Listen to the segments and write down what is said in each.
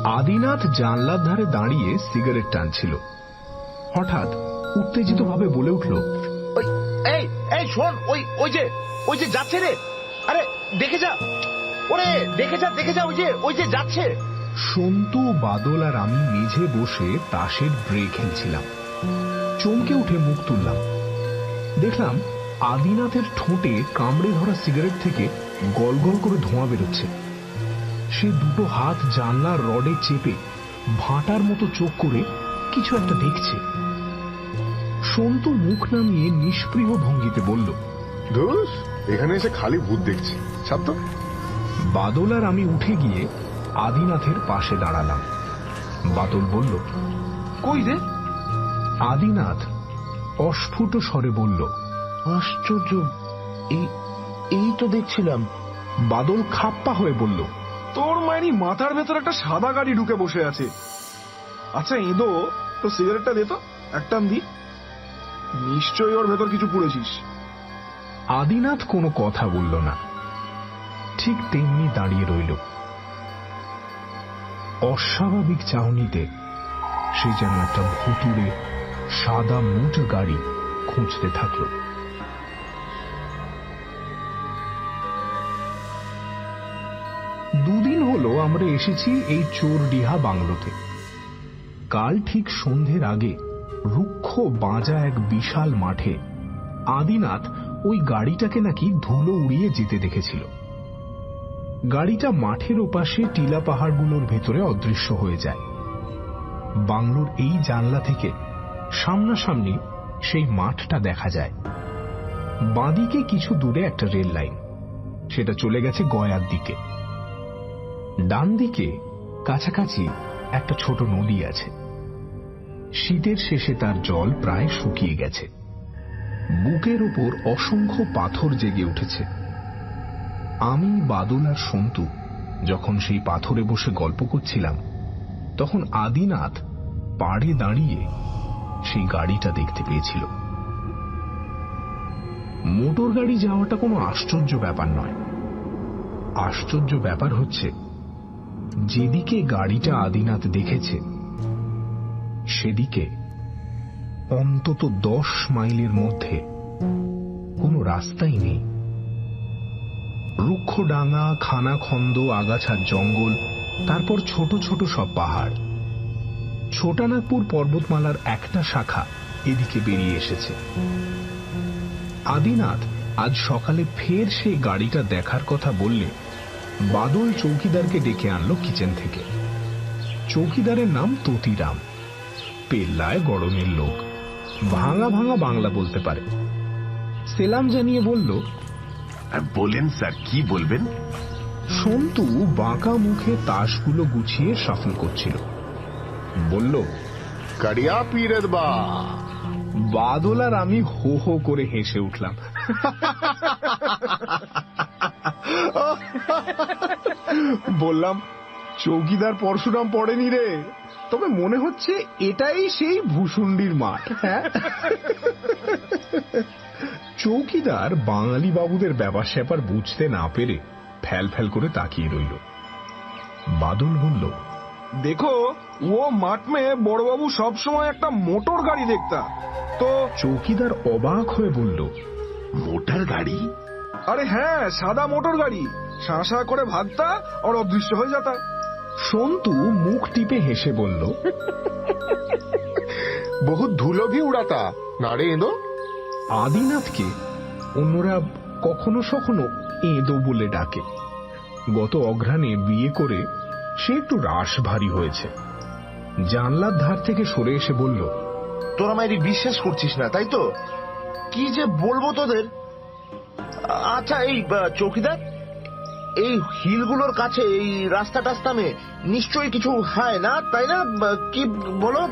আদিনাথ জানলার ধারে দাঁড়িয়ে সিগারেট টানছিল। হঠাৎ উত্তেজিত ভাবে বলে উঠল, এই এই শোন, ওই যে যাচ্ছে রে, আরে দেখে যা, ওরে দেখে যা, ওই যে যাচ্ছে। সন্তু, বাদল আর আমি মেঝে বসে তাসের ড্রে খেলছিলাম। চমকে উঠে মুখ তুললাম, দেখলাম আদিনাথের ঠোঁটে কামড়ে ধরা সিগারেট থেকে গল গল করে ধোঁয়া বেরোচ্ছে। সে দুটো হাত জানলার রডে চেপে ভাঁটার মতো চোখ করে কিছু একটা দেখছে। সন্তু মুখ নামিয়ে নিষ্পৃহ ভঙ্গিতে বলল, দোষ, এখানে এসে খালি ভূত দেখছি, ছাড় তো। বাদল আর আমি উঠে গিয়ে আদিনাথের পাশে দাঁড়ালাম। বাদল বলল, কই রে? আদিনাথ অস্ফুট স্বরে বলল, আশ্চর্য, এই তো দেখছিলাম। বাদল খাপ্পা হয়ে বলল, তোর মায়েরই মাথার ভেতর একটা সাদা গাড়ি ঢুকে বসে আছে। আচ্ছা এঁদো, তো সিগারেটটা দে তো, একটা দি, নিশ্চয়ই ওর ভেতর কিছু পুড়েছিস। আদিনাথ কোনো কথা বলল না, ঠিক তেমনি দাঁড়িয়ে রইল। অস্বাভাবিক চাহনিতে সে যেন একটা ভুতুড়ে সাদা মুঠ গাড়ি খুঁজতে থাকল। দুদিন হলো আমরা এসেছি এই চোরডিহা বাংলোতে। কাল ঠিক সন্ধ্যের আগে রুক্ষ বাঁজা এক বিশাল মাঠে আদিনাথ ওই গাড়িটাকে নাকি ধুলো উড়িয়ে যেতে দেখেছিল। গাড়িটা মাঠের ওপাশে টিলা পাহাড়গুলোর ভেতরে অদৃশ্য হয়ে যায়। বাংলোর এই জানলা থেকে সামনাসামনি সেই মাঠটা দেখা যায়। বাঁদিকে কিছু দূরে একটা রেল লাইন, সেটা চলে গেছে গয়ার দিকে। ডান দিকে কাছাকাছি একটা ছোট নদী আছে। শীতের শেষে তার জল প্রায় শুকিয়ে গেছে। বুকের ওপর অসংখ্য পাথর জেগে উঠেছে। আমি, বাদল আর সন্তু যখন সেই পাথরে বসে গল্প করছিলাম, তখন আদিনাথ পাড়ে দাঁড়িয়ে সেই গাড়িটা দেখতে পেয়েছিল। মোটর গাড়ি যাওয়াটা কোনো আশ্চর্য ব্যাপার নয়। আশ্চর্য ব্যাপার হচ্ছে যেদিকে গাড়িটা আদিনাথ দেখেছে সেদিকে অন্তত 10 মাইলের মধ্যে কোনো রাস্তাই নেই। রুক্ষডাঙ্গা, খানাখন্দ, আগাছার জঙ্গল, তারপর ছোট ছোট সব পাহাড়। ছোটানাগপুর পর্বতমালার একটা শাখা এদিকে বেরিয়ে এসেছে। আদিনাথ আজ সকালে ফের সেই গাড়িটা দেখার কথা বললে বাদল চৌকিদারকে ডেকে আনলো কিচেন থেকে। চৌকিদারের নাম ততিরাম, পেল্লায় গড়নের লোক, ভাঙা ভাঙা বাংলা বলতে পারে। সেলাম জানিয়ে বলল, বলেন স্যার, কি বলবেন? সন্তু বাঁকা মুখে তাসগুলো গুছিয়ে শাফল করছিল। বলল, কাড়িয়া পীরের বা। বাদল আর আমি হো হো করে হেসে উঠলাম। বললাম, চৌকিদার পরশুরাম পড়েনি রে, তবে মনে হচ্ছে এটাই সেই ভূষুণ্ডির মাঠ। হ্যাঁ, চৌকিদার বাঙালি বাবুদের ব্যাপার স্যাপার বুঝতে না পেরে ফ্যাল ফ্যাল করে তাকিয়ে রইল। বাদল বলল, দেখো, ও মাঠ মেয়ে বড়বাবু সবসময় একটা মোটর গাড়ি দেখতা তো। চৌকিদার অবাক হয়ে বলল, মোটর গাড়ি? আরে হ্যাঁ, সাদা মোটর গাড়ি, শাঁসা করে ভাগতা আর অদৃশ্য হয়ে যেতা। সন্তু মুখ টিপে হেসে বলল, বহুত ধুলো ভি উড়াতা না রে এঁদো। আদিনাথকে অন্যরা কখনো সখনো এঁদো বলে ডাকে। গত অঘ্রাণে বিয়ে করে সে একটু রাশ ভারী হয়েছে। জানলার ধার থেকে সরে এসে বলল, তোরা মায়েরই বিশ্বাস করছিস না, তাই তো? কি যে বলবো তোদের। আচ্ছা এই চৌকিদার, এই হিলগুলোর কাছে এই রাস্তা টাস্তামে নিশ্চয়ই কিছু হয় না, তাই না? কি বলো?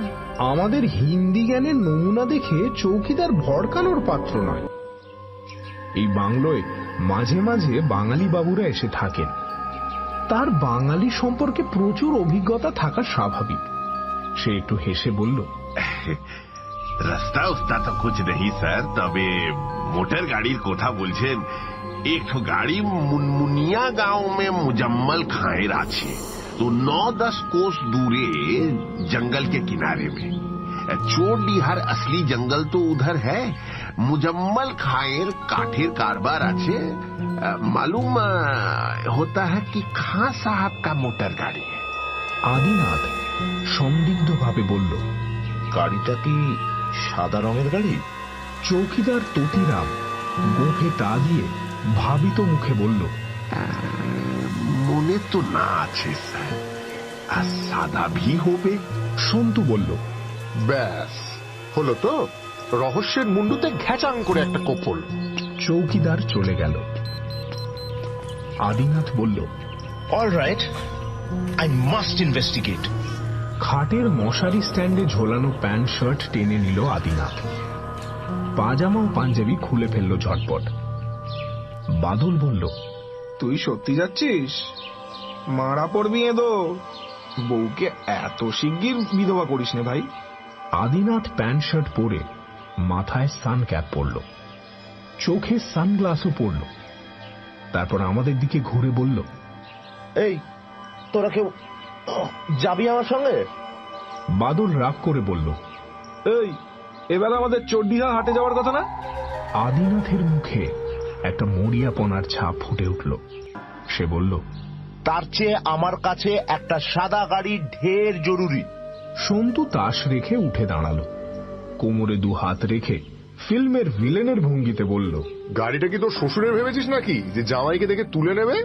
আমাদের হিন্দি জ্ঞানের নমুনা দেখে চৌকিদার ভড়কানোর পাত্র নয়। এই বাংলোয় মাঝে মাঝে বাঙালি বাবুরা এসে থাকেন। তার বাঙালি সম্পর্কে প্রচুর অভিজ্ঞতা থাকা স্বাভাবিক। সে একটু হেসে বলল, রাস্তা উস্তা তো কুছ নেই স্যার, তবে মোটর গাড়ির কথা বলছেন। एक गाड़ी मुनमुनिया गांव में मुजम्मल खाएर আছে। तो 9-10 कोस दूरे जंगल के किनारे में चोरडीहार असली जंगल तो उधर है। मुजम्मल खाएर काठेर कारबार आछे। मालूम होता है कि खां साहब का मोटर गाड़ी है। আদিনাথ সন্দিগ্ধভাবে বলল, গাড়িটা কি সাদা রঙের গাড়ি? চৌকিদার ততিরাম গোঁফে তা দিয়ে ভাবিত মুখে বলল, মনে তো না আছে স্যার, আর সাদা ভি হবে। সন্তু বলল, ব্যাস হলো তো, রহস্যের মুন্ডুতে ঘ্যাচাং করে একটা কোপল। চৌকিদার চলে গেল। আদিনাথ বলল, all right, I must investigate. খাটের মশারি স্ট্যান্ডে ঝোলানো প্যান্ট শার্ট টেনে নিল আদিনাথ। পাজামা ও পাঞ্জাবি খুলে ফেলল ঝটপট। বাদল বলল, তুই সত্যি যাচ্ছিস? মারা পড়বি এদো, বউকে এত শিগগির বিধবা করিস নে ভাই। আদিনাথ প্যান্ট শার্ট পরে মাথায় সান ক্যাপ পরল, চোখে সানগ্লাসও পরল। তারপর আমাদের দিকে ঘুরে বলল, এই তোরা কেউ যাবি আমার সঙ্গে? বাদল রাগ করে বলল, এই এবার আমাদের চোরডিহা হাটে যাওয়ার কথা না? আদিনাথের মুখে একটা মরিয়াপনার ছাপ ফুটে উঠল। সে বলল, তার চেয়ে আমার কাছে একটা সাদা গাড়ি ঢের জরুরি। সন্তু তাস রেখে উঠে দাঁড়ালো, কোমরে 2 হাত রেখে ফিল্মের ভিলেনের ভঙ্গিতে বলল, গাড়িটা কি তোর শ্বশুরের ভেবেছিস নাকি যে জামাইকে দেখে তুলে নেবে?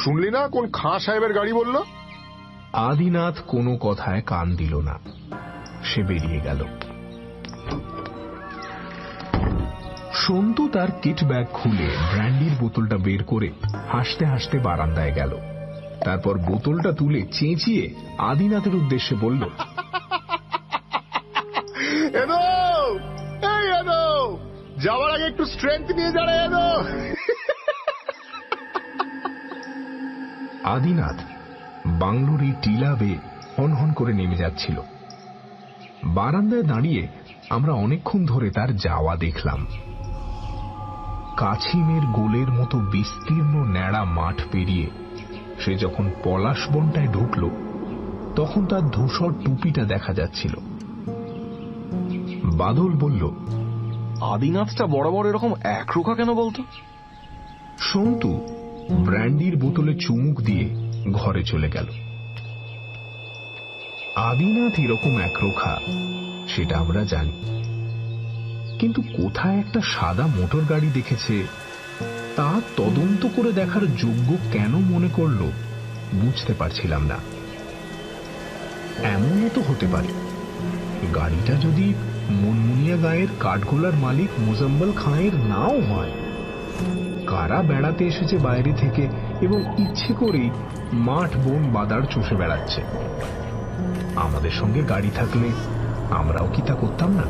শুনলি না কোন খাঁ সাহেবের গাড়ি বলল? আদিনাথ কোনো কথায় কান দিল না, সে বেরিয়ে গেল। সন্তু তার কিট ব্যাগ খুলে ব্র্যান্ডির বোতলটা বের করে হাসতে হাসতে বারান্দায় গেল। তারপর বোতলটা তুলে চেঁচিয়ে আদিনাথের উদ্দেশ্যে বলল, এদো, এই এদো, যাওয়ার আগে একটু স্ট্রেংথ নিয়ে যারা এদো। আদিনাথ বাংলোর এই টিলা বেয়ে হনহন করে নেমে যাচ্ছিল। বারান্দায় দাঁড়িয়ে আমরা অনেকক্ষণ ধরে তার যাওয়া দেখলাম। কাছিমের গোলের মতো বিস্তীর্ণ ন্যাড়া মাঠ পেরিয়ে সে যখন পলাশ বনটায় ঢুকল, তখন তার ধূসর টুপিটা দেখা যাচ্ছিল। বাদল বলল, আদিনাথটা বরাবর এরকম একরোখা কেন বলতো? সন্তু ব্র্যান্ডির বোতলে চুমুক দিয়ে ঘরে চলে গেল। আদিনাথ এরকম একরোখা সেটা আমরা জানি, কিন্তু কোথায় একটা সাদা মোটর গাড়ি দেখেছে তা তদন্ত করে দেখার যোগ্য কেন মনে করল বুঝতে পারছিলাম না। এমনও তো হতে পারে গাড়িটা যদি মনমুনিয়া গায়ের কাঠগোলার মালিক মুজম্মল খাঁয়ের নাও হয়। কারা বেড়াতে এসেছে বাইরে থেকে এবং ইচ্ছে করেই মাঠ বন বাদার চষে বেড়াচ্ছে। আমাদের সঙ্গে গাড়ি থাকলে আমরাও কি তা করতাম না?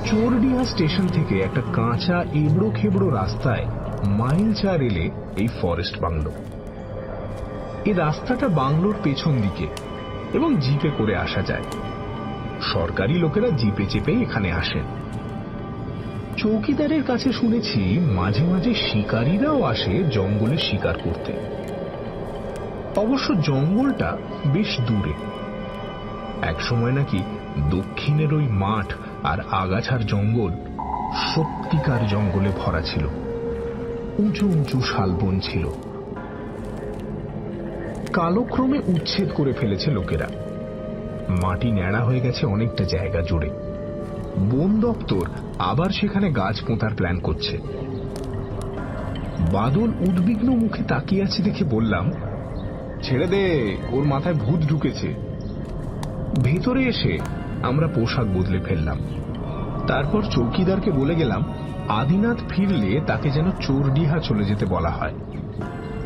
চোরডিহা স্টেশন থেকে একটা কাঁচা এবড়ো খেবড়ো রাস্তায় মাইল 4 এলে এই ফরেস্ট বাংলো। এই রাস্তাটা বাংলোর পেছন দিকে এবং জিপে করে আসা যায়। সরকারি লোকেরা জিপে চেপেই এখানে আসেন। চৌকিদারের কাছে শুনেছি মাঝে মাঝে শিকারীরাও আসে জঙ্গলে শিকার করতে। অবশ্য জঙ্গলটা বেশ দূরে। একসময় নাকি দক্ষিণের ওই মাঠ আর আগাছার জঙ্গল সত্যিকার জঙ্গলে ভরা ছিল। উঁচু উঁচু শালবন ছিল। কালক্রমে উচ্ছেদ করে ফেলেছে লোকেরা। মাটি ন্যাড়া হয়ে গেছে অনেকটা জায়গা জুড়ে। বন দপ্তর আবার সেখানে গাছ পোঁতার প্ল্যান করছে। বাদল উদ্বিগ্ন মুখে তাকিয়ে আছে দেখে বললাম, ছেড়ে দে, ওর মাথায় ভূত ঢুকেছে। ভেতরে এসে আমরা পোশাক বদলে ফেললাম। তারপর চৌকিদারকে বলে গেলাম আদিনাথ ফিরলে তাকে যেন চোরডিহা চলে যেতে বলা হয়।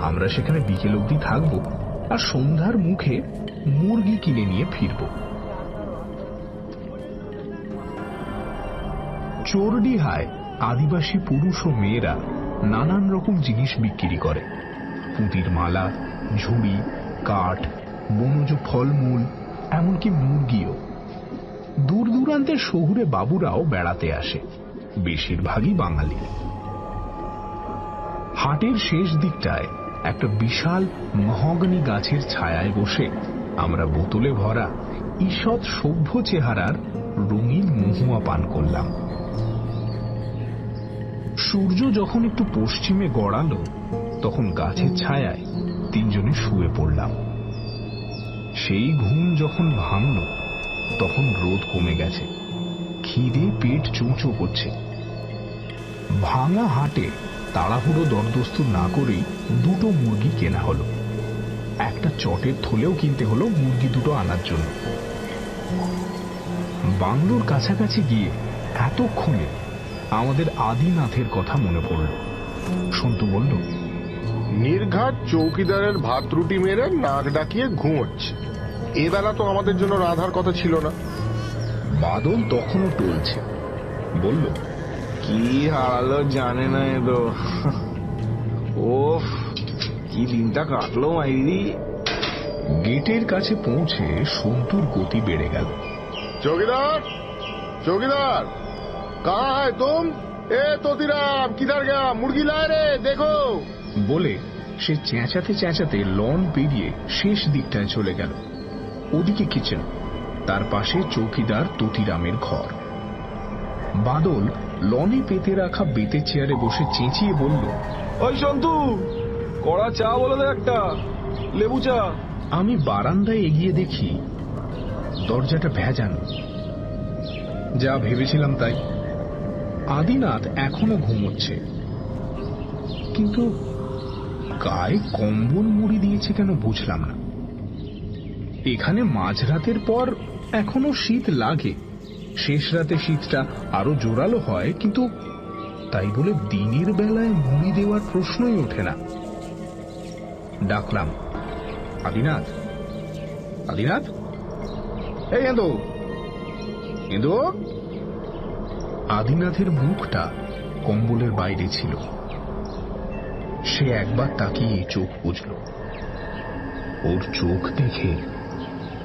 আমরা সেখানে বিকেল অবধি থাকবো আর সন্ধ্যার মুখে মুরগি কিনে নিয়ে ফিরব। চোরডিহায় আদিবাসী পুরুষ ও মেয়েরা নানান রকম জিনিস বিক্রি করে। পুঁতির মালা, ঝুড়ি, কাঠ, বনজ ফলমূল, এমনকি মুরগিও। দূর দূরান্তের শহুরে বাবুরাও বেড়াতে আসে, বেশিরভাগই বাঙালি। হাটের শেষ দিকটায় একটা বিশাল মহগনি গাছের ছায়ায় বসে আমরা বোতলে ভরা ঈষৎ সভ্য চেহারার রঙিন মহুয়া পান করলাম। সূর্য যখন একটু পশ্চিমে গড়ালো তখন গাছের ছায়ায় তিনজনে শুয়ে পড়লাম। সেই ঘুম যখন ভাঙল তখন রোদ কমে গেছে, খিদে পেট চুঁচো করছে। ভাঙা হাটে তাড়াহুড়ো দরদস্তুর না করেই দুটো মুরগি কেনা হলো। একটা চটের থলেও কিনতে হলো মুরগি দুটো আনার জন্য। বাংলোর কাছাকাছি গিয়ে এতক্ষণে আমাদের আদিনাথের কথা মনে পড়ল। সন্তু বলল, নির্ঘাত চৌকিদারের ভাত রুটি মেরে নাক ডাকিয়ে ঘুমোচ্ছে। এবেলা তো আমাদের জন্য রাধার কথা ছিল না। বাদল তখনও টলছে, বলল, কি হারালো জানে না এদো। ওফ, কি দিনটা কাটলো মাইরি। গেটের কাছে পৌঁছে সন্তুর গতি বেড়ে গেল। চৌকিদার, চৌকিদার, কাহা হ্যায় তুম? এ তোতিরাম, কিধার গয়া? মুরগি লায় রে, দেখো। বলে সে চেঁচাতে চেঁচাতে লন পেরিয়ে শেষ দিকটায় চলে গেল। ওদিকে কিচেন, তার পাশে চৌকিদার তোতিরামের ঘর। বাদল লনে পেতে রাখা বেতের চেয়ারে বসে চেঁচিয়ে বলল, ওই সন্তু, কড়া চা বলে দে একটা, লেবু চা। আমি বারান্দায় এগিয়ে দেখি দরজাটা ভেজানো। যা ভেবেছিলাম তাই, আদিনাথ এখনো ঘুমোচ্ছে, কিন্তু গায়ে কম্বল মুড়ি দিয়েছে কেন বুঝলাম না। এখানে মাঝরাতের পর এখনো শীত লাগে, শেষ রাতে শীতটা আরো জোরালো হয়, কিন্তু তাই বলে দিনের বেলায় মুড়ি দেওয়ার প্রশ্নই ওঠে না। ডাকলাম, আদিনাথ, আদিনাথ, এই এঁদো, এঁদো। আদিনাথের মুখটা কম্বলের বাইরে ছিল। সে একবার তাকিয়ে চোখ বুঝল। ওর চোখ দেখে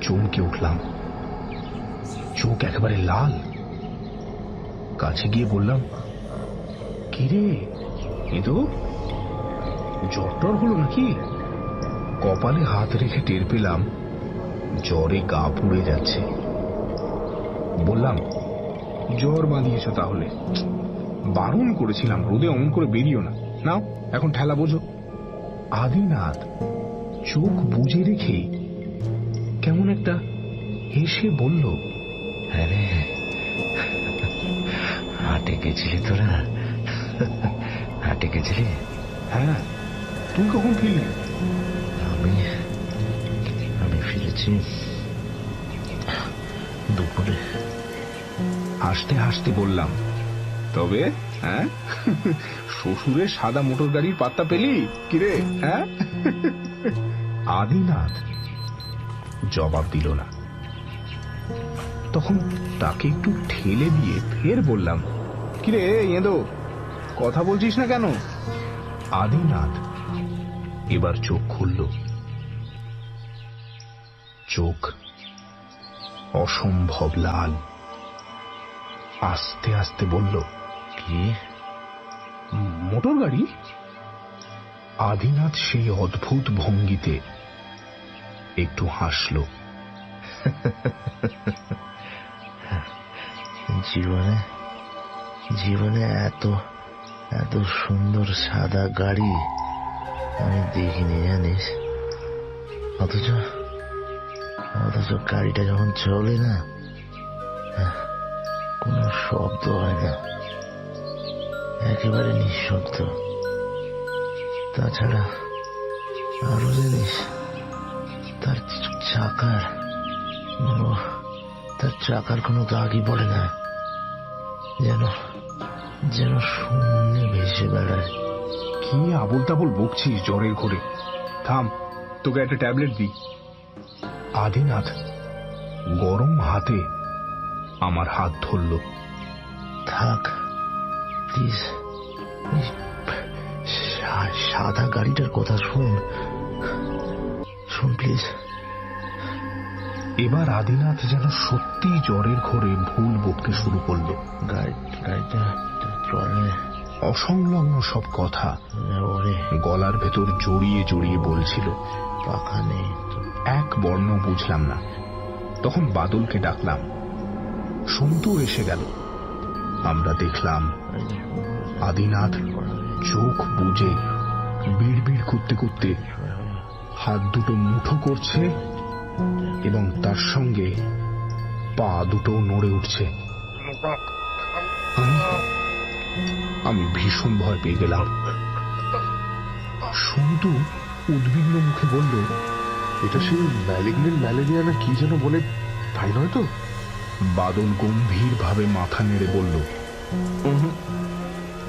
চমকে উঠলাম। চোখ একেবারে লাল। কাছে গিয়ে বললাম, কিরে এঁদো, জ্বর টর হলো নাকি? কপালে হাত রেখে টের পেলাম জ্বরে গা পুড়ে যাচ্ছে। বললাম, জ্বর বাঁধিয়েছ তাহলে? বারণ করেছিলাম রোদে অমন করে বেরিও না। নাও এখন ঠেলা বোঝো। আদিনাথ চোখ বুজে রেখে কেমন একটা হেসে বলল, আরে হাটে গেছিলি তোরা? হাটে গেছিলি? হ্যাঁ, তুই কখন ফিরলি? আমি ফিরেছি দুপুরে। হাসতে হাসতে বললাম, তবে হ্যাঁ, শ্বশুরের সাদা মোটর গাড়ির পাত্তা পেলি কিরে? হ্যাঁ। আদিনাথ জবাব দিল না। তখন তাকে একটু ঠেলে দিয়ে ফের বললাম, কিরে এঁদো, কথা বলছিস না কেন? আদিনাথ এবার চোখ খুলল। চোখ অসম্ভব লাল। আস্তে আস্তে বলল, কি মোটর গাড়ি? আদিনাথ সেই অদ্ভুত ভঙ্গিতে একটু হাসল। জীবনে এত এত সুন্দর সাদা গাড়ি আমি দেখিনি, জানিস? অথচ গাড়িটা যখন চলে না, কোনো শব্দ হয় না, একেবারে নিঃশব্দ। তাছাড়া আরো জানিস, তার চাকার কোনো দাগই পড়ে না, যেন শূন্যে ভেসে বেড়ায়। কি আবল তাবল বকছিস জ্বরের ঘোরে? থাম, তোকে একটা ট্যাবলেট দিই। আদিনাথ গরম হাতে আমার হাত ধরল। থাক প্লিজ, সাদা গাড়িটার কথা শোন প্লিজ। এবার আদিনাথ যেন সত্যি জ্বরের ঘোরে ভুল বকতে শুরু করল। গাড়িটা অসংলগ্ন সব কথা ওরে গলার ভেতর জড়িয়ে জড়িয়ে বলছিল। পাখা নেই তো। এক বর্ণ বুঝলাম না। তখন বাদলকে ডাকলাম, সন্তু এসে গেল। আমরা দেখলাম আদিনাথ চোখ বুজে বিড়বিড় করতে করতে হাত দুটো মুঠো করছে এবং তার সঙ্গে পা দুটো নড়ে উঠছে। আমি ভীষণ ভয় পেয়ে গেলাম। সন্তু উদ্বিগ্ন মুখে বলল, এটা সেই ম্যালিগনেন্ট ম্যালেরিয়া না কি যেন বলে, তাই নয় তো? বাদল গম্ভীর ভাবে মাথা নেড়ে বলল,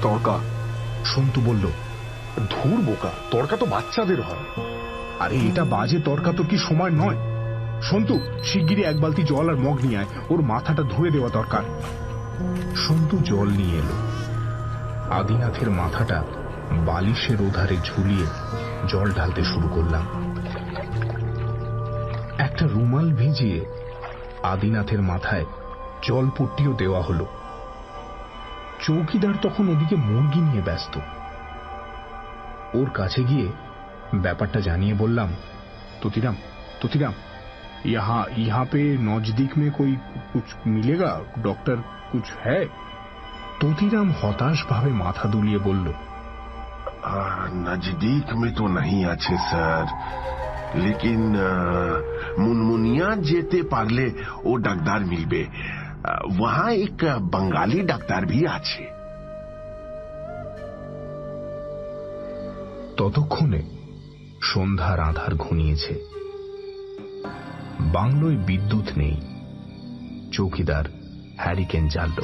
তর্কা। সন্তু বলল, ধুর বোকা, তর্কা তো বাচ্চাদের হয়। আরে এটা বাজে তর্কাতর্কি সময় নয়। সন্তু, শিগগিরই এক বালতি জল আর মগ নিয়ে আয়, ওর মাথাটা ধুয়ে দেওয়া দরকার। সন্তু জল নিয়ে এলো। আদিনাথের মাথাটা বালিশের ওধারে ঝুলিয়ে জল ঢালতে শুরু করলাম। একটা রুমাল ভিজিয়ে আদিনাথের মাথায় জলপট্টিও দেওয়া হলো। চৌকিদার তখন ওদিকে মুরগি নিয়ে ব্যস্ত। ওর কাছে গিয়ে ব্যাপারটা জানিয়ে বললাম, তোতিরাম তোতিরাম, यहाँ पे नजदीक में कोई कुछ मिलेगा? डॉक्टर कुछ है? তোতিরাম হতাশ ভাবে মাথা দুলিয়ে বলল, नजदीक में तो नहीं अच्छे सर, लेकिन मुनमुनिया जेते पागले ओ डाक्तार मिलबे। वहां एक बंगाली डाक्तार भी আছে। ততক্ষণে সন্ধ্যার আধার ঘনিয়েছে। বাংলোয় বিদ্যুৎ নেই। চৌকিদার হ্যারিকেন জ্বালল।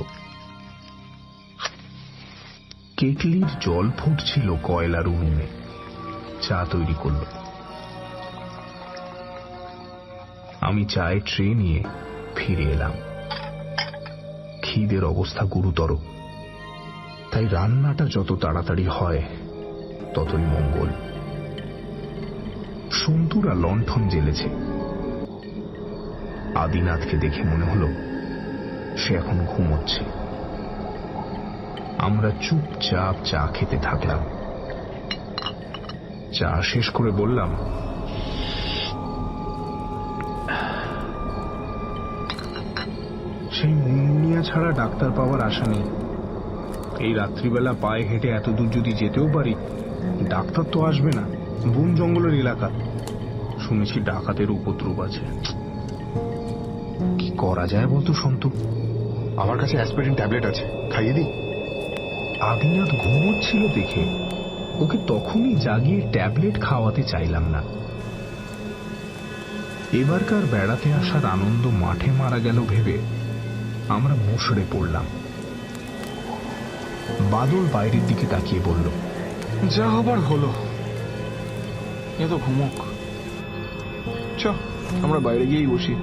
কেটলির জল ফুটছিল কয়লার উনুনে। চা তৈরি করল। আমি চায়ের ট্রে নিয়ে ফিরে এলাম। খিদের অবস্থা গুরুতর, তাই রান্নাটা যত তাড়াতাড়ি হয় ততই মঙ্গল। সন্তুরা লণ্ঠন জ্বেলেছে। আদিনাথকে দেখে মনে হলো সে এখন ঘুমোচ্ছে। আমরা চুপচাপ চা খেতে থাকলাম। চা শেষ করে বললাম, সেই মুনমুনিয়া ছাড়া ডাক্তার পাওয়ার আশা নেই। এই রাত্রিবেলা পায়ে হেঁটে এত দূর যদি যেতেও পারি, ডাক্তার তো আসবে না। বন জঙ্গলের এলাকা, শুনেছি ডাকাতের উপদ্রব আছে। কি করা যায় বলতো সন্তু? আমার কাছে অ্যাসপিরিন ট্যাবলেট আছে, খাইয়ে দিই? আদিনাথ ঘুমোচ্ছিল দেখে ওকে তখনই জাগিয়ে ট্যাবলেট খাওয়াতে চাইলাম না। এবারকার বেড়াতে আসার আনন্দ মাঠে মারা গেল ভেবে আমরা মুষড়ে পড়লাম। বাদল বাইরের দিকে তাকিয়ে বলল, যা হবার হলো, এ তো ঘুমুক। চ, আমরা বাইরে গিয়েই বসি।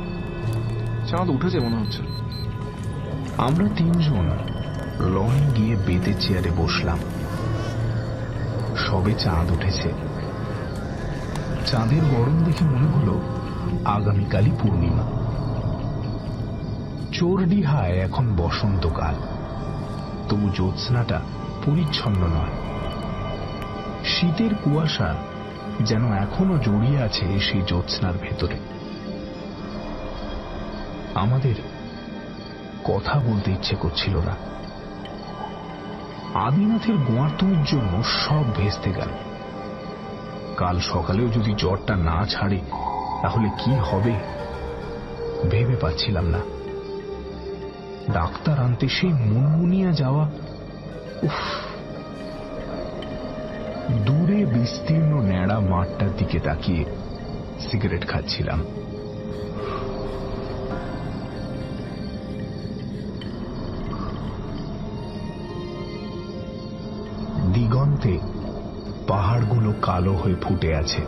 চাঁদ উঠেছে মনে হচ্ছে। আমরা তিনজন লনে গিয়ে বেতের চেয়ারে বসলাম। সবে চাঁদ উঠেছে। চাঁদের গরম দেখে মনে হলো আগামীকালই পূর্ণিমা। চোরডিহায় এখন বসন্তকাল, তবু জ্যোৎস্নাটা পরিচ্ছন্ন নয়। শীতের কুয়াশা যেন এখনো জড়িয়ে আছে সেই জ্যোৎস্নার ভেতরে। আমাদের কথা বলতে ইচ্ছে করছিল না। আদিনাথের গোয়ার্তুমির জন্য সব ভেস্তে গেল। কাল সকালেও যদি জ্বরটা না ছাড়ে তাহলে কি হবে ভেবে পাচ্ছিলাম না। ডাক্তার আনতে সেই মুনমুনিয়া যাওয়া, উফ। দূরে বিস্তীর্ণ ন্যাড়া মাঠটার দিকে তাকিয়ে সিগারেট খাচ্ছিলাম। দিগন্তে পাহাড়গুলো কালো হয়ে ফুটে আছে।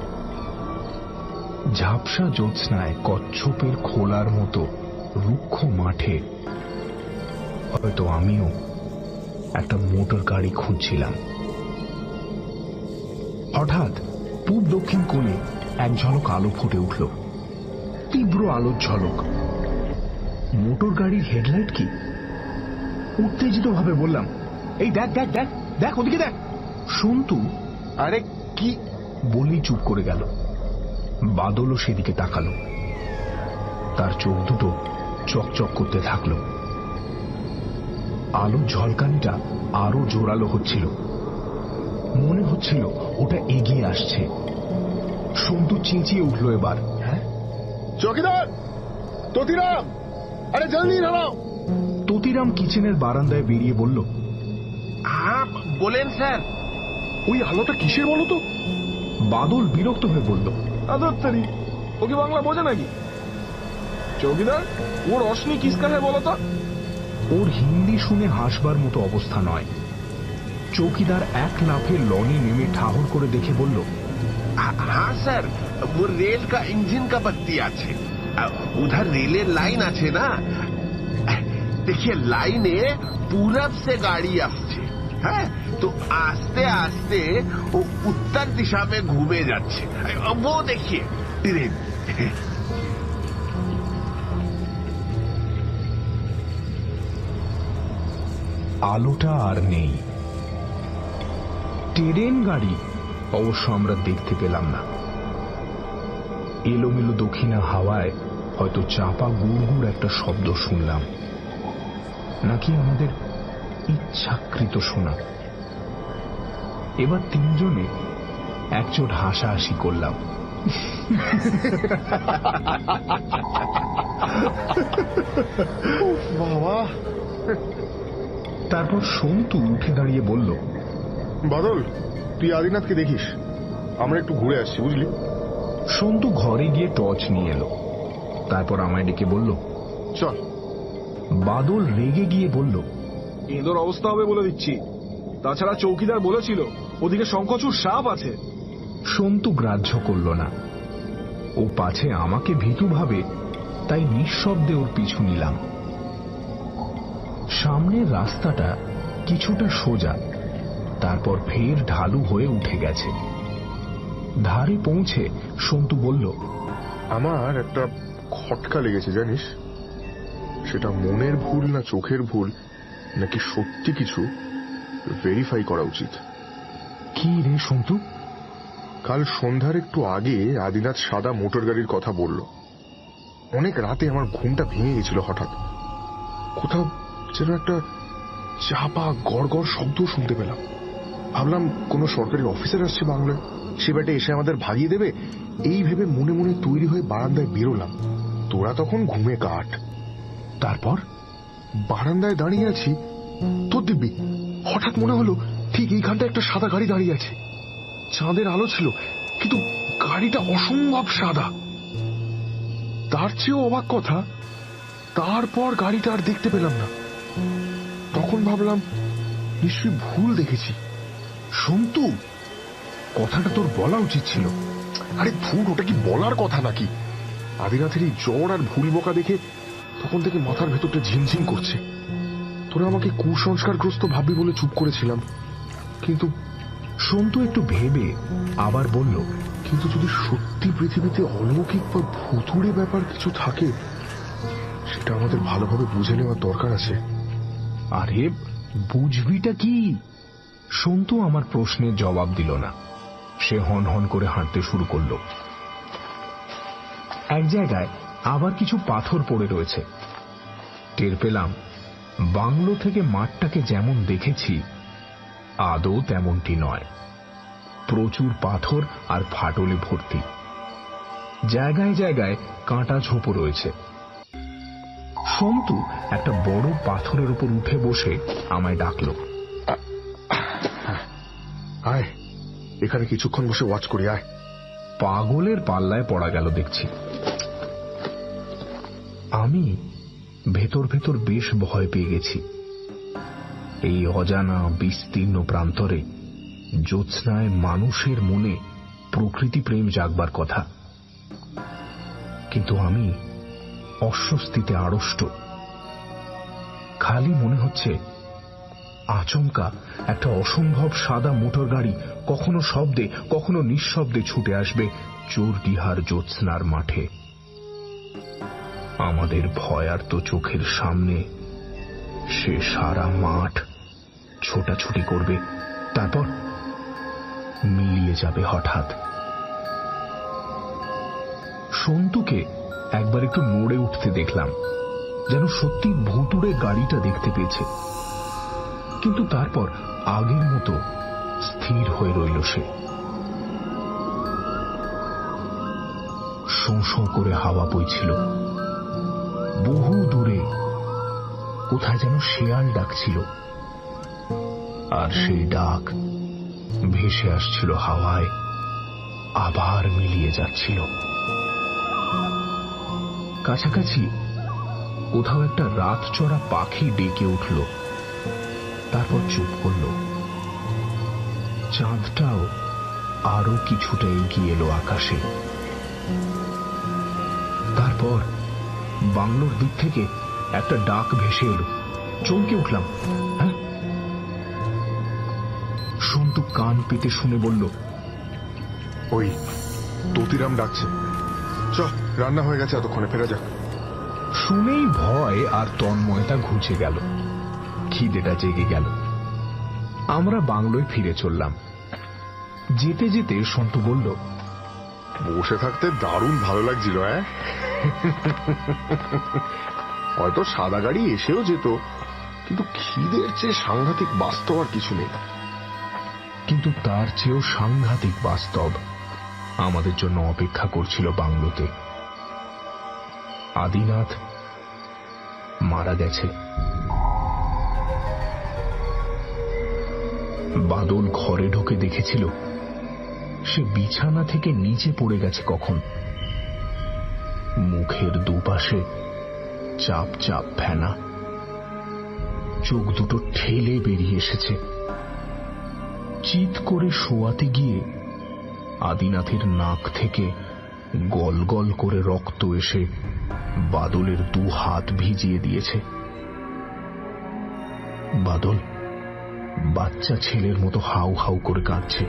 ঝাপসা জ্যোৎস্নায় কচ্ছপের খোলার মতো রুক্ষ মাঠে হয়তো আমিও একটা মোটর গাড়ি খুঁজছিলাম। হঠাৎ পূব দক্ষিণ কোণে এক ঝলক আলো ফুটে উঠল, তীব্র আলোর ঝলক। মোটর গাড়ির হেডলাইট কি? উত্তেজিত ভাবে বললাম, এই দেখ দেখ দেখ, দেখ ওদিকে দেখ। সন্তু আরে কি বলেই চুপ করে গেল। বাদলও সেদিকে তাকালো। তার চোখ দুটো চকচক করতে থাকলো। আলোর ঝলকানিটা আরো জোরালো হচ্ছিল। মনে হচ্ছিল ওটা এগিয়ে আসছে। সন্তু চেঁচিয়ে উঠল এবার, হ্যাঁ চৌকিদার, তোতিরাম, আরে জলদি দাঁড়াও। তোতিরাম কিচেনের বারান্দায় বেরিয়ে বলল, হ্যাঁ বলেন স্যার। ওই আলোটা কিসের বলো তো? বাদল বিরক্ত হয়ে বলল, আদত্তারি, ও কি বাংলা বোঝে নাকি? চৌকিদার, ও রশনি কিসকা হ্যাঁ বলো তো? ওর হিন্দি শুনে হাসবার মতো অবস্থা নয়। চৌকিদার এক লাফে লনে নেমে ঠাহর করে দেখে বলল, হ্যাঁ স্যার, वो रेल का इंजन का बत्ती আছে। उधर रेलेर लाइन আছে না, देखिए लाइने पूरब से गाड़ी আসছে। হ্যাঁ, তো আস্তে আস্তে ও উত্তর দিশা में ঘুমে যাচ্ছে। वो देखिए ट्रेन। আলোটা আর নেই। ট্রেন গাড়ি অবশ্য আমরা দেখতে পেলাম না। এলোমেলো দক্ষিণা হাওয়ায় হয়তো চাপা গুড়গুড় একটা শব্দ শুনলাম, নাকি আমাদের ইচ্ছাকৃত শোনা। এবার তিনজনে একচোট হাসাহাসি করলাম। বাবা। তারপর সন্তু উঠে দাঁড়িয়ে বলল, বাদল, তুই আদিনাথকে দেখিস, আমরা একটু ঘুরে আসছি বুঝলি। সন্তু ঘরে গিয়ে টর্চ নিয়ে এলো। তারপর আমায় ডেকে বলল, চল। বাদল রেগে গিয়ে বলল, এঁদোর অবস্থা হবে বলে দিচ্ছি। তাছাড়া চৌকিদার বলেছিল ওদিকে শঙ্খচূড় সাপ আছে। সন্তু গ্রাহ্য করল না। ও পাছে আমাকে ভীতু ভাবে, তাই নিঃশব্দে ওর পিছু নিলাম। সামনের রাস্তাটা কিছুটা সোজা, তারপর ফের ঢালু হয়ে উঠে গেছে। ধারে পৌঁছে সন্তু বলল, আমার একটা খটকা লেগেছে জানিস। সেটা মনের ভুল না চোখের ভুল নাকি সত্যি কিছু, ভেরিফাই করা উচিত। কি রে সন্তু? কাল সন্ধ্যার একটু আগে আদিনাথ সাদা মোটর গাড়ির কথা বলল। অনেক রাতে আমার ঘুমটা ভেঙে গেছিল হঠাৎ। কোথাও যেন একটা চাপা গড়গড় শব্দ শুনতে পেলাম। ভাবলাম কোনো সরকারি অফিসার আসছে বাংলায়, সে বেটে এসে আমাদের ভাগিয়ে দেবে। এই ভেবে মনে মনে তৈরি হয়ে বারান্দায় বেরোলাম। তোরা তখন ঘুমে কাট। তারপর বারান্দায় দাঁড়িয়ে আছি, তোর দিব্যি হঠাৎ মনে হলো ঠিক এইখানটা একটা সাদা গাড়ি দাঁড়িয়ে আছে। চাঁদের আলো ছিল, কিন্তু গাড়িটা অসম্ভব সাদা। তার চেয়েও অবাক কথা, তারপর গাড়িটা আর দেখতে পেলাম না। তখন ভাবলাম নিশ্চয়ই ভুল দেখেছি। সন্তু, কথাটা তোর বলা উচিত ছিল। আরে ভুল, ওটা কি বলার কথা নাকি? আদিনাথের এই জ্বর আর ভুল বকা দেখে তখন থেকে মাথার ভেতরটা ঝিমঝিম করছে। তোরা আমাকে কুসংস্কারগ্রস্ত ভাববি বলে চুপ করেছিলাম, কিন্তু সন্তু একটু ভেবে আবার বলল, কিন্তু যদি সত্যি পৃথিবীতে অলৌকিক বা ভুতুড়ে ব্যাপার কিছু থাকে, সেটা আমাদের ভালোভাবে বুঝে নেওয়ার দরকার আছে। আরে বুঝবিটা কি? সন্তু আমার প্রশ্নের জবাব দিল না। সে হন হন করে হাঁটতে শুরু করলো। এক জায়গায় আবার কিছু পাথর পড়ে রয়েছে। টের পেলাম বাংলো থেকে মাঠটাকে যেমন দেখেছি আদৌ তেমনটি নয়। প্রচুর পাথর আর ফাটলে ভর্তি। জায়গায় জায়গায় কাঁটা ঝোপো রয়েছে। সন্তু একটা বড় পাথরের উপর উঠে বসে আমায় ডাকলো, আয়, এখানে কিছুক্ষণ বসে ওয়াচ করি, আয়। পাগলের পাল্লায় পড়া গেল দেখছি। আমি ভেতর ভেতর বেশ ভয় পেয়ে গেছি। এই অজানা বিস্তীর্ণ প্রান্তরে জ্যোৎস্নায় মানুষের মনে প্রকৃতি প্রেম জাগবার কথা, কিন্তু আমি অস্বস্তিতে আড়ষ্ট। খালি মনে হচ্ছে আচমকা একটা অসম্ভব সাদা মোটর গাড়ি কখনো শব্দে কখনো নিঃশব্দে ছুটে আসবে চোরডিহার জ্যোৎস্নার মাঠে। আমাদের ভয়ার্ত চোখের সামনে সে সারা মাঠ ছোটাছুটি করবে, তারপর মিলিয়ে যাবে হঠাৎ। সন্তুকে একবার একটু নড়ে উঠতে দেখলাম, যেন সত্যি ভুতুড়ে গাড়িটা দেখতে পেয়েছে, কিন্তু তারপর আগের মতো স্থির হয়ে রইল সে। শোঁ শোঁ করে হাওয়া বইছিল, বহু দূরে কোথায় যেন শেয়াল ডাকছিল, আর সেই ডাক ভেসে আসছিল হাওয়ায়, আবার মিলিয়ে যাচ্ছিল। কাছাকাছি কোথাও একটা রাত চড়া পাখি ডেকে উঠল, তারপর চুপ করল। চাঁদটাও আরো কিছুটা এগিয়ে এলো আকাশে। তারপর বাংলোর দিক থেকে একটা ডাক ভেসে এলো, চমকে উঠলাম। হ্যাঁ, সন্তু কান পেতে শুনে বলল, ওই ততিরাম ডাকছে, চ রান্না হয়ে গেছে, এতক্ষণে ফেরা যাক। শুনেই ভয় আর তন্ময়তা ঘুচে গেল, খিদেটা জেগে গেল। আমরা বাংলোয় ফিরে চললাম। যেতে যেতে সন্তু বলল, বসে থাকতে দারুণ ভালো লাগছিল। হয়তো সাদা গাড়ি এসেও যেত, কিন্তু খিদের চেয়ে সাংঘাতিক বাস্তব আর কিছু নেই। কিন্তু তার চেয়েও সাংঘাতিক বাস্তব আমাদের জন্য অপেক্ষা করছিল বাংলোতে। আদিনাথ মারা গেছে। বাদল ঘরে ঢুকে দেখেছিল সে বিছানা থেকে নিচে পড়ে গেছে কখন। মুখের দুপাশে চাপ চাপ ফেনা, চোখ দুটো ঠেলে বেরিয়ে এসেছে। চিৎ করে শোয়াতে গিয়ে আদিনাথের নাক থেকে গল গল করে রক্ত এসে বাদলের দু হাত ভিজিয়ে দিয়েছে। বাদল বাচ্চা ছেলের মতো হাউ হাউ করে কাঁদছে।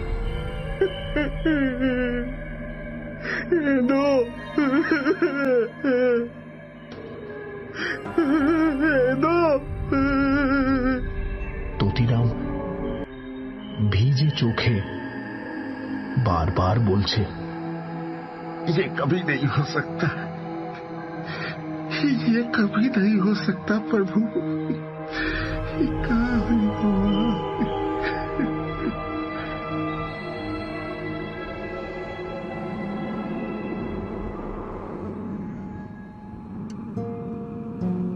ততিরাম ভিজে চোখে বারবার বলছে, ये कभी नहीं हो सकता, ये कभी नहीं हो सकता प्रभु, ये कभी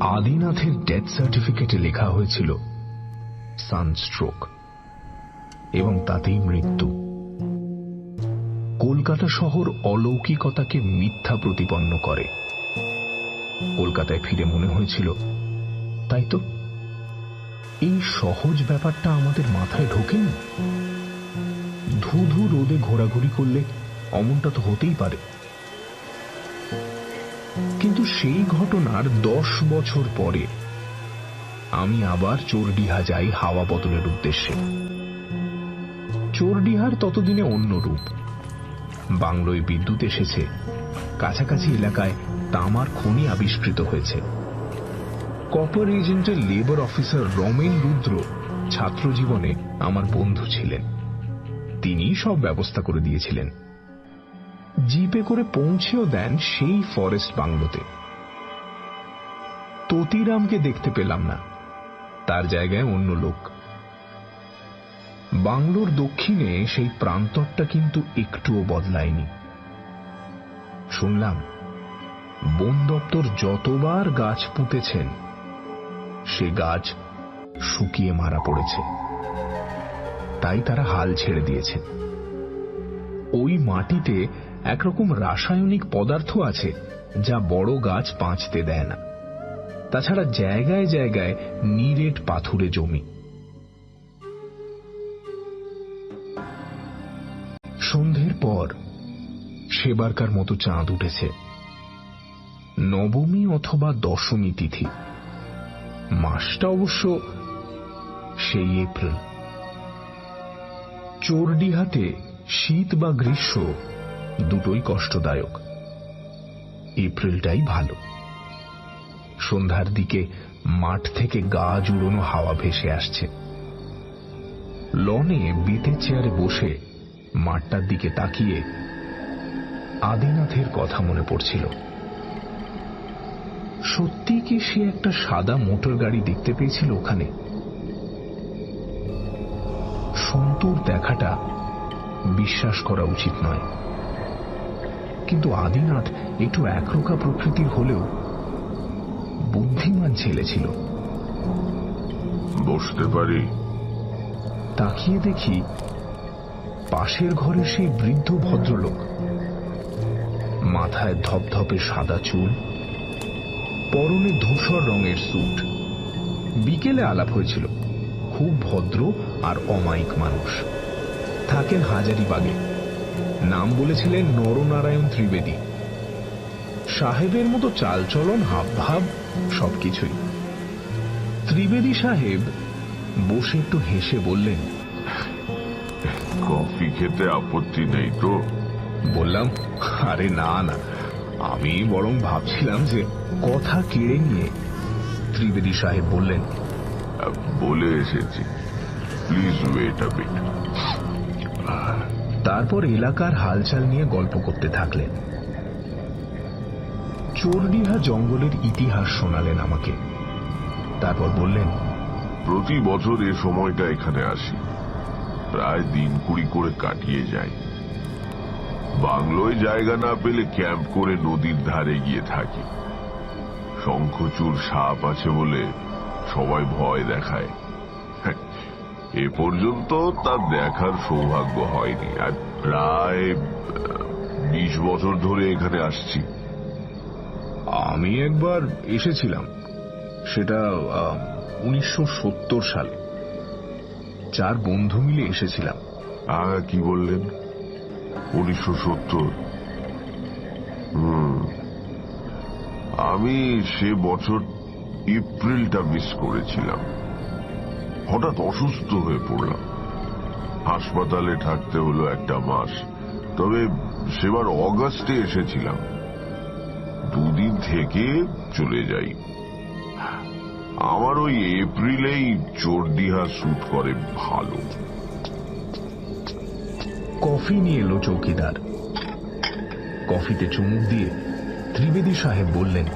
আদিনাথের ডেথ সার্টিফিকেটে লেখা হয়েছিল সানস্ট্রোক, এবং তাতেই মৃত্যু। কলকাতা শহর অলৌকিকতাকে মিথ্যা প্রতিপন্ন করে। কলকাতায় ফিরে মনে হয়েছিল, তাই তো এই সহজ ব্যাপারটা আমাদের মাথায় ঢোকেনি। ধুধু রোদে ঘোরাঘুরি করলে অমনটা তো হতেই পারে। কিন্তু সেই ঘটনার 10 বছর পরে আমি আবার চোরডিহা যাই হাওয়া বদলের উদ্দেশ্যে। চোরডিহার ততদিনে অন্য রূপ। বাংলোয় বিদ্যুৎ এসেছে, কাছাকাছি এলাকায় তামার খনি আবিষ্কৃত হয়েছে। কপার এজেন্টের লেবার অফিসার রমেন রুদ্র ছাত্র জীবনে আমার বন্ধু ছিলেন। তিনি সব ব্যবস্থা করে দিয়েছিলেন। জিপে করে পৌঁছেও দেন সেই ফরেস্ট বাংলোতে। ততিরামকে দেখতে পেলাম না, তার জায়গায় অন্য লোক। বাংলোর দক্ষিণে সেই প্রান্তরটা কিন্তু একটুও বদলায়নি। শুনলাম বন দপ্তর যতবার গাছ পুঁতেছেন সে গাছ শুকিয়ে মারা পড়েছে, তাই তারা হাল ছেড়ে দিয়েছেন। ওই মাটিতে একরকম রাসায়নিক পদার্থ আছে যা বড় গাছ বাঁচতে দেয় না। তাছাড়া জায়গায় জায়গায় নিরেট পাথুরে জমি। সন্ধ্যের পর সেবারকার মতো চাঁদ উঠেছে। নবমী অথবা দশমী তিথি। মাসটা অবশ্য সেই এপ্রিল। চোরডিহাতে শীত বা গ্রীষ্ম দুটোই কষ্টদায়ক। এপ্রিলটাই ভালো। সন্ধ্যার দিকে মাঠ থেকে গা জুড়োনো হাওয়া ভেসে আসছে। লনে বেতের চেয়ারে বসে মাঠটার দিকে তাকিয়ে আদিনাথের কথা মনে পড়ছিল। সত্যি কি সে একটা সাদা মোটর গাড়ি দেখতে পেয়েছিল ওখানে? সন্তুর দেখাটা বিশ্বাস করা উচিত নয়, কিন্তু আদিনাথ একটু একরোখা প্রকৃতির হলেও বুদ্ধিমান ছেলে ছিল। বসতে পারি? তাকিয়ে দেখি পাশের ঘরে সেই বৃদ্ধ ভদ্রলোক, মাথায় ধপধপে সাদা চুল, পরনে ধূসর রঙের স্যুট। বিকেলে আলাপ হয়েছিল। খুব ভদ্র আর অমায়িক মানুষ, থাকেন হাজারিবাগে। নাম বলেছিলেন নরনারায়ণ ত্রিবেদী। সাহেবের মতো চালচলন, হাবভাব, সবকিছুই। ত্রিবেদী সাহেব বসে একটু হেসে বললেন, কফি খেতে আপত্তি নেই তো? বললাম, আরে না না, আমি বরং ভাবছিলাম যে। কথা কেড়ে নিয়ে ত্রিবেদী সাহেব বললেন, বলে এসেছি, প্লিজ ওয়েট আ বিট। তারপর এলাকার হালচাল নিয়ে গল্প করতে থাকলেন। চোরডিহা জঙ্গলের ইতিহাস শোনালেন আমাকে। তারপর বললেন, প্রতি বছর এ সময়টা এখানে আসি, প্রায় দিন 20 করে কাটিয়ে যায়। বাংলোয় জায়গা না পেলে ক্যাম্প করে নদীর ধারে গিয়ে থাকি। শঙ্খচূড় সাপ আছে বলে সবাই ভয় দেখায়। এ পর্যন্ত তার দেখার সৌভাগ্য হয়নি। আর প্রায় 20 বছর ধরে এখানে আসছি। আমি একবার এসেছিলাম, সেটা 1970 সালে। 4 বন্ধু মিলে এসেছিলাম। কি বললেন? 1970? আমি সে বছর এপ্রিলটা মিস করেছিলাম। হঠাৎ অসুস্থ হয়ে পড়লাম, হাসপাতালে থাকতে হলো 1 মাস। তবে সেবার অগাস্টে এসেছিলাম, 2 দিন থেকে চলে যাই। আমার ওই এপ্রিলেই চোরডিহা স্যুট করে ভালো। কফি নিয়ে এলো চৌকিদার। কফিতে চুমুক দিয়ে ত্রিবেদী সাহেব বললেন,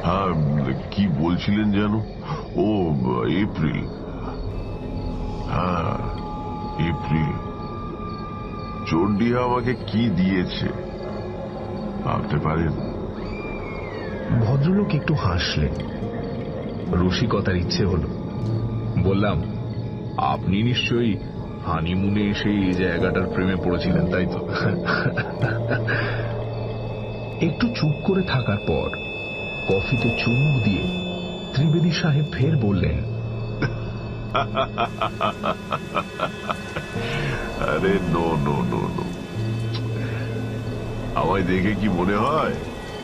হ্যাঁ, কি বলছিলেন যেন? ও, এপ্রিল। হ্যাঁ, এপ্রিল। চোরডিহা আমাকে কি দিয়েছে ভাবতে পারেন? ভদ্রলোক একটু হাসলেন। রসিকতার ইচ্ছে হলো। বললাম, আপনি নিশ্চয়ই হানিমুনে এসে এই জায়গাটার প্রেমে পড়েছিলেন, তাই তো? একটু চুপ করে থাকার পর কফিতে চুমুক দিয়ে ত্রিবেদী সাহেব ফের বললেন, আরে নো নো নো নো, আমায় দেখে কি মনে হয়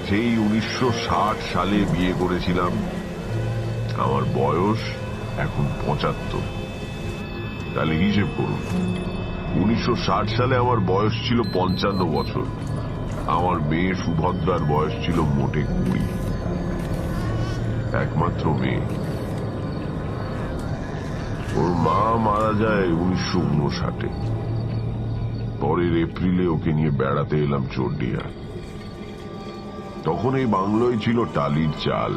সেই 1960 সালে বিয়ে করেছিলাম? আমার বয়স এখন 75। তাহলে হিসেব করুন, 1960 সালে আমার বয়স ছিল 55 বছর। আমার মেয়ে সুভদ্রার বয়স ছিল মোটে 20। একমাত্র মেয়ে। ওর মা মারা যায় 1959। পরের এপ্রিলে ওকে নিয়ে বেড়াতে এলাম চোরডিহা। তখন এই বাংলোয় ছিল টালির চাল,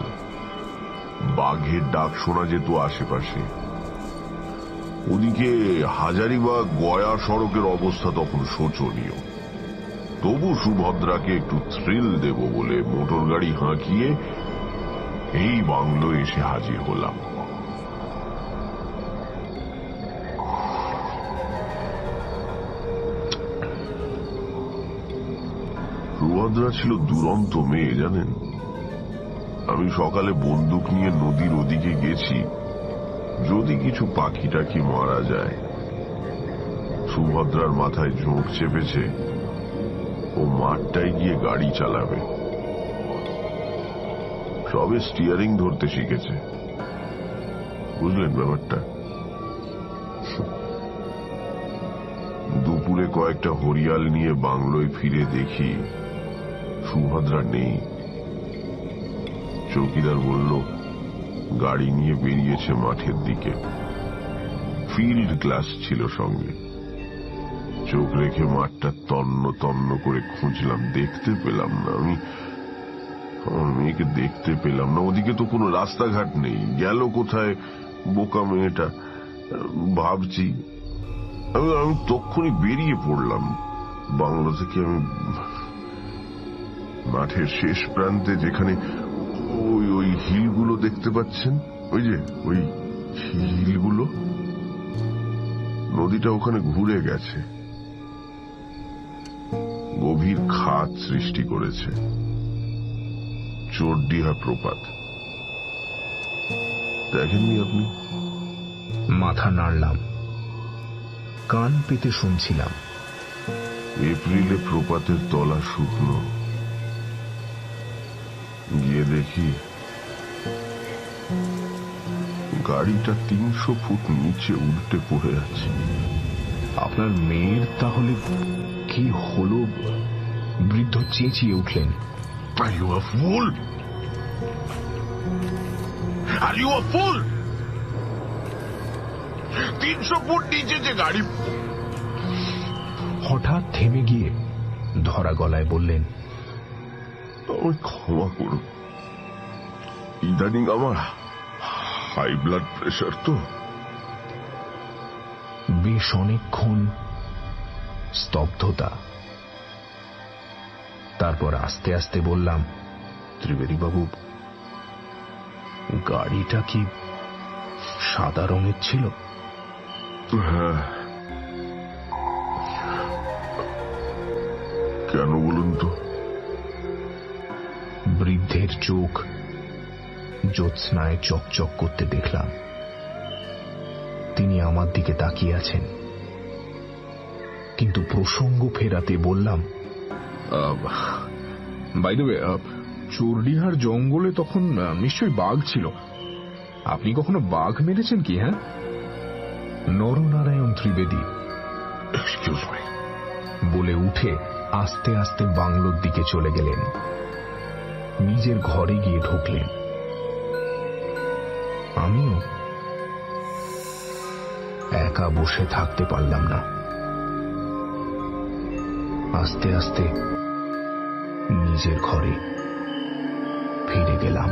বাঘের ডাক শোনা যেত আশেপাশে। ওদিকে হাজারিবাগ গয়া সড়কের অবস্থা তখন শোচনীয়। তবু সুভদ্রাকে একটু থ্রিল দেব বলে মোটর গাড়ি হাঁকিয়ে এই বাংলো এসে হাজির হলাম। সুভদ্রা ছিল দুরন্ত মেয়ে, জানেন। আমি সকালে বন্দুক নিয়ে নদীর ওদিকে গেছি, যদি কিছু পাখি টাকি মারা যায়। সুভদ্রার মাথায় ঝোঁক চেপেছে, ও মাঠটায় গিয়ে গাড়ি চালাবে। সবে স্টিয়ারিং ধরতে শিখেছে, বুঝলেন ব্যাপারটা। দুপুরে কয়েকটা হরিয়াল নিয়ে বাংলোয় ফিরে দেখি সুভদ্রা নেই। চৌকিদার বলল, গাড়ি নিয়ে বেরিয়েছে মাঠের দিকে। ফিল্ড গ্লাস ছিল সঙ্গে। চোখ রেখে মাঠটা তন্ন তন্ন করে খুঁজলাম, দেখতে পেলাম না। আমি আমার মেয়েকে দেখতে পেলাম না। ওদিকে তো কোনো রাস্তাঘাট নেই, গেল কোথায় বোকা মেয়েটা ভাবছি। আমি তক্ষুনি বেরিয়ে পড়লাম বাংলো থেকে। আমি মাঠের শেষ প্রান্তে, যেখানে ওই হিলগুলো দেখতে পাচ্ছেন, ওই হিলগুলো, নদীটা ওখানে ঘুরে গেছে, গভীর খাদ সৃষ্টি করেছে। চোরডিহা প্রপাত দেখেননি আপনি? মাথা নাড়লাম, কান পেতে শুনছিলাম। এপ্রিলে প্রপাতের তলা শুকনো। গিয়ে দেখি গাড়িটা 300 ফুট নিচে উল্টে পড়ে আছে। আপনার মেয়ের তাহলে কি হলো? বৃদ্ধ চেঁচিয়ে উঠলেন। Are you a fool? Are you a fool? 300 foot নিচে যে গাড়ি। হঠাৎ থেমে গিয়ে ধরা গলায় বললেন, আমায় ক্ষমা করুন, ইদানিং আমার হাই ব্লাড প্রেশার তো। বেশ অনেকক্ষণ স্তব্ধতা। তারপর আস্তে আস্তে বললাম, ত্রিবেদী বাবু, গাড়িটা কি সাদা রঙের ছিল? হ্যাঁ। কেন বলুন তো? বৃদ্ধের চোখ জ্যোৎস্নায় চকচক করতে দেখলাম। তিনি আমার দিকে তাকিয়ে আছেন, কিন্তু প্রসঙ্গ ফেরাতে বললাম, বাই দ্য ওয়ে, চোরডিহার জঙ্গলে তখন নিশ্চয়ই বাঘ ছিল। আপনি কখনো বাঘ মেরেছেন কি? হ্যাঁ? নরনারায়ণ ত্রিবেদী এক্সকিউজ মি বলে উঠে আস্তে আস্তে বাংলোর দিকে চলে গেলেন। নিজের ঘরে গিয়ে ঢুকলেন। আমিও একা বসে থাকতে পারলাম না। আস্তে আস্তে নিজের ঘরে ফিরে গেলাম।